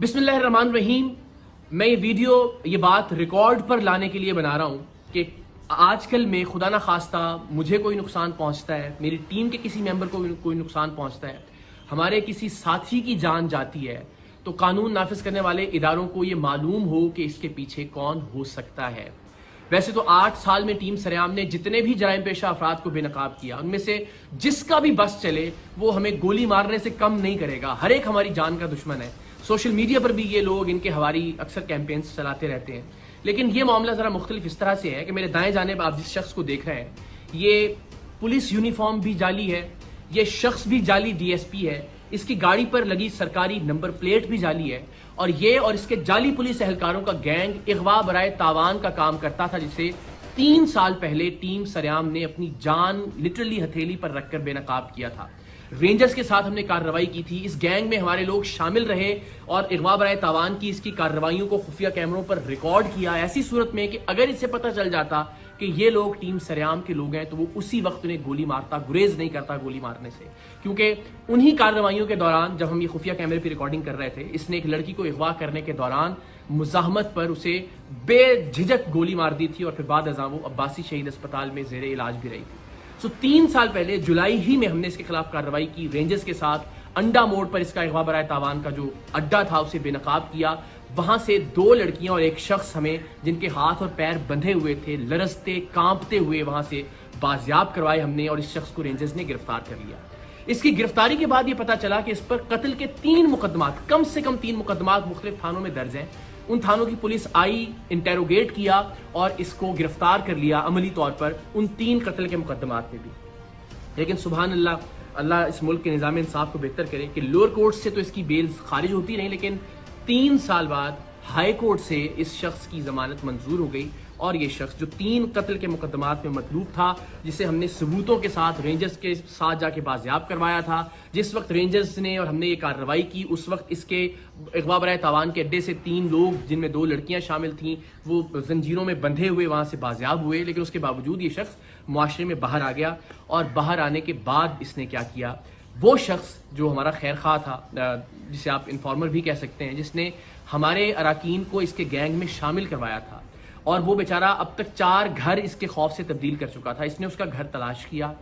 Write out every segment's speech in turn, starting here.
बिस्मिल्लाहिर्रहमानिर्रहीम। मैं ये वीडियो ये बात रिकॉर्ड पर लाने के लिए बना रहा हूँ कि आजकल में खुदा ना खास्ता मुझे कोई नुकसान पहुँचता है, मेरी टीम के किसी मेंबर को कोई नुकसान पहुँचता है, हमारे किसी साथी की जान जाती है, तो कानून नाफिज करने वाले इदारों को ये मालूम हो कि इसके पीछे कौन हो सकता है। वैसे तो 8 साल में टीम सरेआम ने जितने भी जराइम पेशा अफराद को बेनकाब किया, उनमें से जिसका भी बस चले वो हमें गोली मारने से कम नहीं करेगा। हर एक हमारी जान का दुश्मन है। सोशल मीडिया पर भी ये लोग इनके हवारी अक्सर कैंपेन्स चलाते रहते हैं। लेकिन ये मामला जरा मुख्तलिफ इस तरह से है कि मेरे दाएं जानिब आप जिस शख्स को देख रहे हैं, ये पुलिस यूनिफॉर्म भी जाली है, ये शख्स भी जाली डीएसपी है, इसकी गाड़ी पर लगी सरकारी नंबर प्लेट भी जाली है, और ये और इसके जाली पुलिस एहलकारों का गैंग इगवा बराए तावान का काम करता था, जिसे 3 साल पहले टीम सरेआम ने अपनी जान लिटरली हथेली पर रखकर बेनकाब किया था। रेंजर्स के साथ हमने कार्रवाई की थी, इस गैंग में हमारे लोग शामिल रहे और इगवा बराए तावान की इसकी कार्रवाइयों को खुफिया कैमरों पर रिकॉर्ड किया। ऐसी सूरत में कि अगर इससे पता चल जाता कि ये लोग टीम सरेआम के लोग हैं तो वो उसी वक्त उन्हें गोली मारता, गुरेज नहीं करता गोली मारने से। क्योंकि उन्हीं कार्रवाइयों के दौरान जब हम ये खुफिया कैमरे पर रिकॉर्डिंग कर रहे थे, इसने एक लड़की को अगवा करने के दौरान मुजाहमत पर उसे बेझिझक गोली मार दी थी और फिर बाद अज़ां वो अब्बासी शहीद अस्पताल में ज़ेरे इलाज भी रही थी। 3 साल पहले जुलाई ही में हमने इसके खिलाफ कार्रवाई की। रेंजर्स के साथ अंडा मोड़ पर इसका अगवा बराए तावान का जो अड्डा था उसे बेनकाब किया। वहां से 2 लड़कियां और एक शख्स हमें, जिनके हाथ और पैर बंधे हुए थे, लरसते कांपते हुए वहां से बाजियाब करवाए हमने, और इस शख्स को रेंजर्स ने गिरफ्तार कर लिया। इसकी गिरफ्तारी के बाद ये पता चला कि इस पर कत्ल के 3 मुकदमात, कम से कम 3 मुकदमात मुख्तलिफ थानों में दर्ज हैं। उन थानों की पुलिस आई, इंटेरोगेट किया और इसको गिरफ्तार कर लिया अमली तौर पर उन 3 कत्ल के मुकदमात में भी। लेकिन सुभान अल्लाह, अल्लाह इस मुल्क के निज़ाम इंसाफ को बेहतर करे कि लोअर कोर्ट से तो इसकी बेल खारिज होती नहीं, लेकिन 3 साल बाद हाई कोर्ट से इस शख्स की जमानत मंजूर हो गई। और ये शख्स जो 3 कत्ल के मुकदमात में मतलूब था, जिसे हमने सबूतों के साथ रेंजर्स के साथ जाके बाजियाब करवाया था, जिस वक्त रेंजर्स ने और हमने ये कार्रवाई की उस वक्त इसके अगवा बराए तावान के अड्डे से 3 लोग, जिनमें 2 लड़कियां शामिल थीं, वो जंजीरों में बंधे हुए वहां से बाजियाब हुए। लेकिन उसके बावजूद ये शख्स मुआशरे में बाहर आ गया, और बाहर आने के बाद इसने क्या किया, वो शख्स जो हमारा खैर खा था, जिसे आप इन्फॉर्मर भी कह सकते हैं, जिसने हमारे अराकीन को इसके गैंग में शामिल करवाया था, और वो बेचारा अब तक 4 घर इसके खौफ से तब्दील कर चुका था। इसने उसका घर तलाश किया,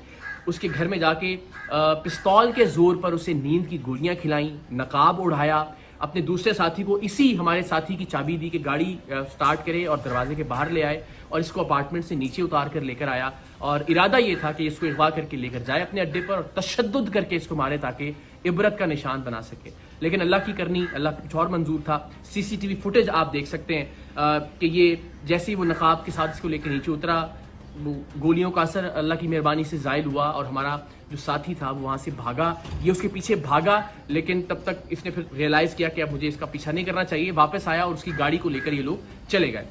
उसके घर में जाके पिस्तौल के जोर पर उसे नींद की गोलियां खिलाई, नकाब उड़ाया, अपने दूसरे साथी को इसी हमारे साथी की चाबी दी कि गाड़ी स्टार्ट करे और दरवाजे के बाहर ले आए, और इसको अपार्टमेंट से नीचे उतार कर लेकर आया। और इरादा ये था कि इसको अगवा करके लेकर जाए अपने अड्डे पर और तशद्दुद करके इसको मारे ताकि इबरत का निशान बना सके। लेकिन अल्लाह की करनी, अल्लाह कुछ और मंजूर था। सीसीटीवी फुटेज आप देख सकते हैं कि ये जैसे ही वो नकाब के साथ इसको लेकर नीचे उतरा, वो गोलियों का असर अल्लाह की मेहरबानी से जायल हुआ, और हमारा जो साथी था वो वहां से भागा। ये उसके पीछे भागा, लेकिन तब तक इसने फिर रियलाइज किया कि अब मुझे इसका पीछा नहीं करना चाहिए। वापस आया और उसकी गाड़ी को लेकर ये लोग चले गए।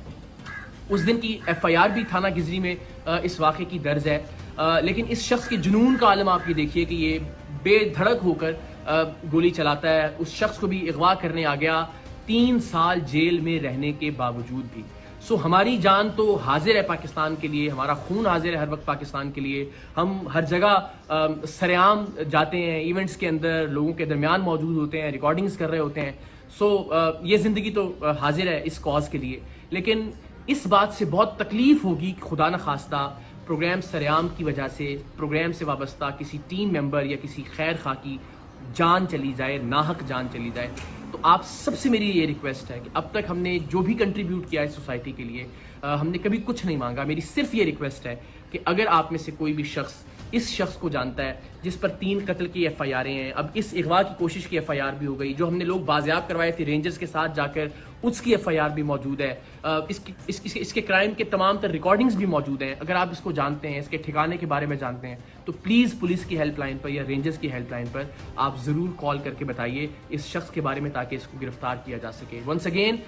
उस दिन की FIR भी थाना गिजरी में इस वाक़े की दर्ज है। लेकिन इस शख्स के जुनून का आलम आप ये देखिए कि ये बेधड़क होकर गोली चलाता है। उस शख्स को भी अगवा करने आ गया 3 साल जेल में रहने के बावजूद भी। सो हमारी जान तो हाजिर है पाकिस्तान के लिए, हमारा खून हाजिर है हर वक्त पाकिस्तान के लिए। हम हर जगह सरेआम जाते हैं, इवेंट्स के अंदर लोगों के दरमियान मौजूद होते हैं, रिकॉर्डिंग्स कर रहे होते हैं। सो ये ज़िंदगी तो हाजिर है इस कॉज के लिए। लेकिन इस बात से बहुत तकलीफ होगी कि खुदा न खास्ता प्रोग्राम सरेआम की वजह से, प्रोग्राम से वाबस्ता किसी टीम मेंबर या किसी खैर खा की जान चली जाए, नाहक जान चली जाए। तो आप सबसे मेरी ये रिक्वेस्ट है कि अब तक हमने जो भी कंट्रीब्यूट किया है सोसाइटी के लिए, हमने कभी कुछ नहीं मांगा। मेरी सिर्फ ये रिक्वेस्ट है कि अगर आप में से कोई भी शख्स इस शख्स को जानता है जिस पर 3 कत्ल की FIR हैं, अब इस अगवा की कोशिश की FIR भी हो गई, जो हमने लोग बाजियाब करवाए थे रेंजर्स के साथ जाकर, उसकी FIR भी मौजूद है, इसके क्राइम के तमाम तर रिकॉर्डिंग्स भी मौजूद हैं। अगर आप इसको जानते हैं, इसके ठिकाने के बारे में जानते हैं, तो प्लीज़ पुलिस की हेल्पलाइन पर या रेंजर्स की हेल्पलाइन पर आप ज़रूर कॉल करके बताइए इस शख्स के बारे में, ताकि इसको गिरफ्तार किया जा सके। वंस अगेन,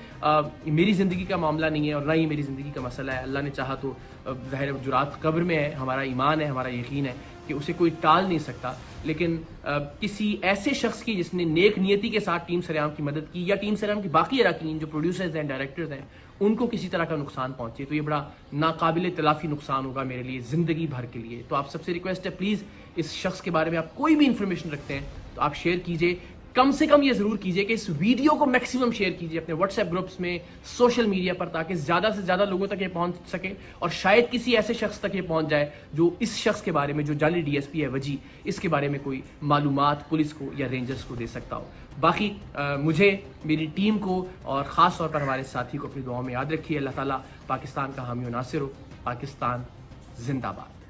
मेरी ज़िंदगी का मामला नहीं है और ना ही मेरी ज़िंदगी का मसला है। अल्लाह ने चाहा तो ज़ाहिर जुरात कब्र में है, हमारा ईमान है, हमारा यकीन है कि उसे कोई टाल नहीं सकता। लेकिन किसी ऐसे शख्स की जिसने नेक नियति के साथ टीम सरेआम की मदद की, या टीम सरेआम की बाकी अराकीन जो प्रोड्यूसर्स हैं, डायरेक्टर्स हैं, उनको किसी तरह का नुकसान पहुंचे, तो ये बड़ा नाकाबिल तलाफी नुकसान होगा मेरे लिए ज़िंदगी भर के लिए। तो आप सबसे रिक्वेस्ट है, प्लीज़ इस शख्स के बारे में आप कोई भी इंफॉर्मेशन रखते हैं तो आप शेयर कीजिए। کم سے کم یہ ضرور کیجئے کہ اس ویڈیو کو میکسیمم شیئر کیجئے اپنے واٹس ایپ گروپس میں، سوشل میڈیا پر، تاکہ زیادہ سے زیادہ لوگوں تک یہ پہنچ سکے، اور شاید کسی ایسے شخص تک یہ پہنچ جائے جو اس شخص کے بارے میں، جو جعلی ڈی ایس پی ہے وجی، اس کے بارے میں کوئی معلومات پولیس کو یا رینجرز کو دے سکتا ہو۔ باقی مجھے، میری ٹیم کو اور خاص طور پر ہمارے ساتھی کو اپنی دعاؤں میں یاد رکھیے۔ اللہ تعالیٰ پاکستان کا حامی و ناصر ہو۔ پاکستان زندہ باد۔